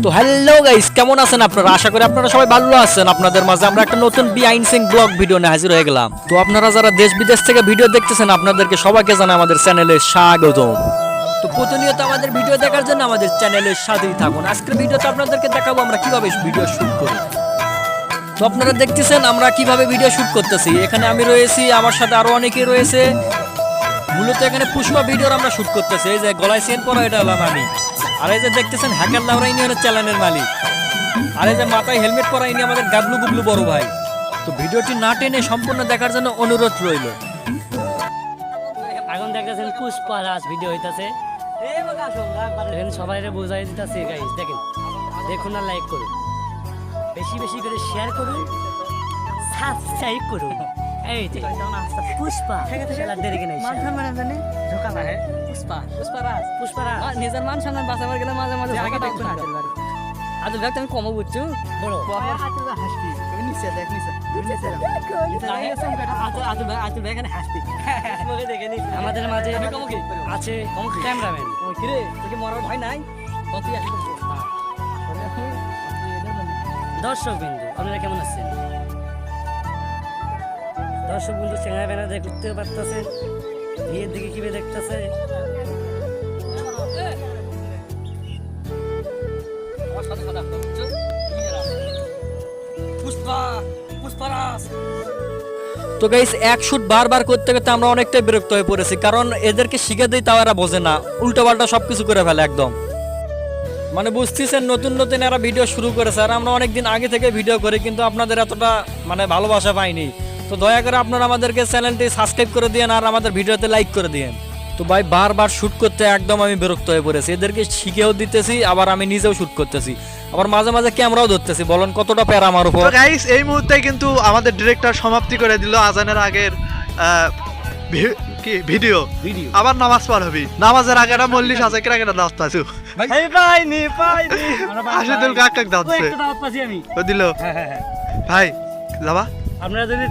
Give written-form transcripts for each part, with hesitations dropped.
তো hello guys, কেমন আছেন আপনারা? আশা করি আপনারা সবাই ভালো আছেন। আপনাদের মাঝে আমরা একটা নতুন বিহাইন্ড সিন ব্লগ ভিডিও নিয়ে হাজির হয়ে গেলাম। তো আপনারা যারা দেশ বিদেশ থেকে ভিডিও দেখতেছেন, আপনাদেরকে সবাইকে জানাই আমাদের চ্যানেলে স্বাগতম। তো প্রতিনিয়ত আমাদের ভিডিও দেখার জন্য আমাদের চ্যানেলের সাথেই থাকুন। আজকের ভিডিওতে আপনাদেরকে দেখাবো আমরা কিভাবে ভিডিও শুট করি। তো আপনারা দেখতেছেন আমরা কিভাবে ভিডিও শুট করতেছি। এখানে আমি রয়েছি, আমার সাথে আরো অনেকেই রয়েছে। মূলত এখানে পুষ্পা ভিডিওর আমরা শুট করতেছি। এই যে গলায় চেন পরা, এটা হলাম আমি। আর এই যে দেখতেছেন হ্যাকার লাউরা, ইনি হলো চ্যানেলের মালিক। আর এই যে মাথায় হেলমেট পরা, ইনি আমাদের গাবলু গুবলু বড় ভাই। তো ভিডিওটি না টেনে সম্পূর্ণ দেখার জন্য অনুরোধ রইল। এখন দেখতেছেন পুষ্পা রাজ ভিডিও হইতাছে, সবাই বোঝাই দিতেছে। গাইস দেখেন, দেখুন আর লাইক করুন, বেশি বেশি করে শেয়ার করুন, সাবস্ক্রাইব করুন। এই যে পুষ্পা খেলা দেরি কেন নিজের মান সম্মান বাঁচাবার গেলে মাঝে মাঝে আদুল ভাই তুমি কমো বুঝছো বড় আদুল ভাই এখানে হাসতি আমাদের মাঝে আছে ক্যামেরাম্যান। কিরে তোকে মরার ভয় নাই? তুই আসি দর্শক বিন্দু, আপনারা কেমন আছেন? দর্শক বন্ধু চেঙ্গা বেনা দেখতে পারতেছে, বিয়ের দিকে কিভাবে দেখতেছে। তো গাইস, এক শুট বারবার করতে করতে আমরা অনেকটাই বিরক্ত হয়ে পড়েছি, কারণ এদেরকে শিখে দিই তাও এরা বোঝে না, উল্টো পাল্টা সবকিছু করে ফেলে একদম। মানে বুঝতেছেন, নতুন নতুন এরা ভিডিও শুরু করেছে, আর আমরা অনেকদিন আগে থেকে ভিডিও করি, কিন্তু আপনাদের এতটা মানে ভালোবাসা পাইনি। তো দয়া করে আপনারা আমাদেরকে চ্যানেলটি সাবস্ক্রাইব করে দিয়েন আর আমাদের ভিডিওতে লাইক করে দিয়েন। তো ভাই বারবার শুট করতে একদম আমি বিরক্ত হয়ে পড়েছি। এদেরকে শিখেও দিতেছি, আবার আমি নিজেও শুট করতেছি, আবার মাঝে মাঝে ক্যামেরাও ধরতেছি। বলেন কতটা প্যারা আমার উপর। গাইস, এই মুহূর্তে কিন্তু আমাদের ডিরেক্টর সমাপ্তি করে দিল আজানের আগের কি ভিডিও। আবার নামাজ পড়বি, নামাজের আগে না মল্লিশ আছে কিরা কিরা দাওয়াত পাইছো পাইনি আশিদুল কাক কাক দাওয়াতছে আমি ও দিল। ভাই যাবা? আপনারা যদি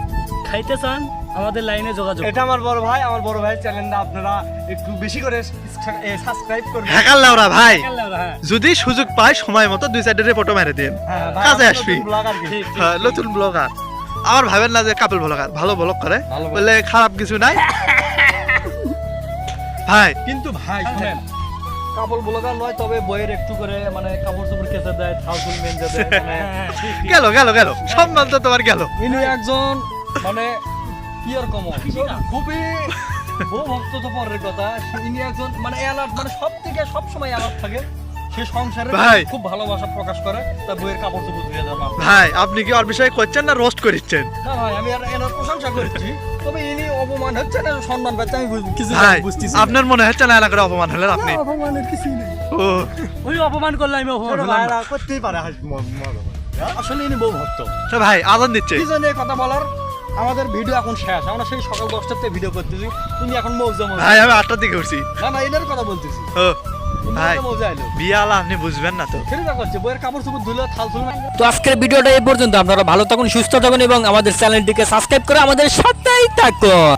খাইতে চান আমাদের লাইনে যোগাযোগ। এটা আমার বড় ভাই, আমার বড় ভাই চ্যানেলটা আপনারা একটু বেশি করে সাবস্ক্রাইব করবেন। হ্যাকার লাউরা ভাই, যদি সুযোগ পায় সময় মতো 2-4 ফটো মেরে দেন, কাজে আসবি। নতুন ব্লগার, আমার ভাবেন না যে কাপল ব্লগার, ভালো ব্লগ করে বলে খারাপ কিছু নাই ভাই। কিন্তু ভাই শুনেন, কাপড় ব্লগার নয়, তবে বইয়ের একটু করে মানে কাপড় চোপড় কেচে দেয়, থাউসুল মেঞ্জে দেয়। গেল গেল গেল সম্মান তো তোমার গেল। ইনি একজন মানে কি আর কম, খুবই বউ ভক্ত তো পরের কথা। ইনি একজন মানে অ্যালার্ট, মানে সব থেকে সব সময় অ্যালার্ট থাকে। সে সংসারে খুব ভালোবাসা প্রকাশ করে, তা বইয়ের কাপড় চোপড় ধুয়ে দেয়। ভাই আপনি কি ওর বিষয়ে করছেন না রোস্ট করছেন? না ভাই, আমি এনার প্রশংসা করছি, তবে ইনি অপমান হচ্ছে না সম্মান পাচ্ছে আমি কিছু বুঝতেছি। আপনার মনে হচ্ছে না এলাকার অপমান হলেন আপনি? অপমানের কিছুই নেই। ও ওই অপমান করলে আমি অপমান হলাম। করতেই পারে, আসলে ইনি বউ ভক্ত। তো ভাই আজান দিচ্ছে, কি জানি কথা বলার। আমাদের ভিডিও এখন শেষ, আমরা সেই সকাল 10টার থেকে ভিডিও করতেছি, তিনি এখন মৌজা মৌজা। ভাই আমি 8টার দিকে উঠছি। না না, এদের কথা বলতেছি। ও ভাই মৌজা এলো, বিয়ে আলা আপনি বুঝবেন না তো। সেটা করছে বইয়ের কাপড় চোপড় ধুলে থাল থুল। তো আজকের ভিডিওটা এই পর্যন্ত। আপনারা ভালো থাকুন, সুস্থ থাকুন এবং আমাদের চ্যানেলটিকে সাবস্ক্রাইব করে আমাদের সাথেই থাকুন।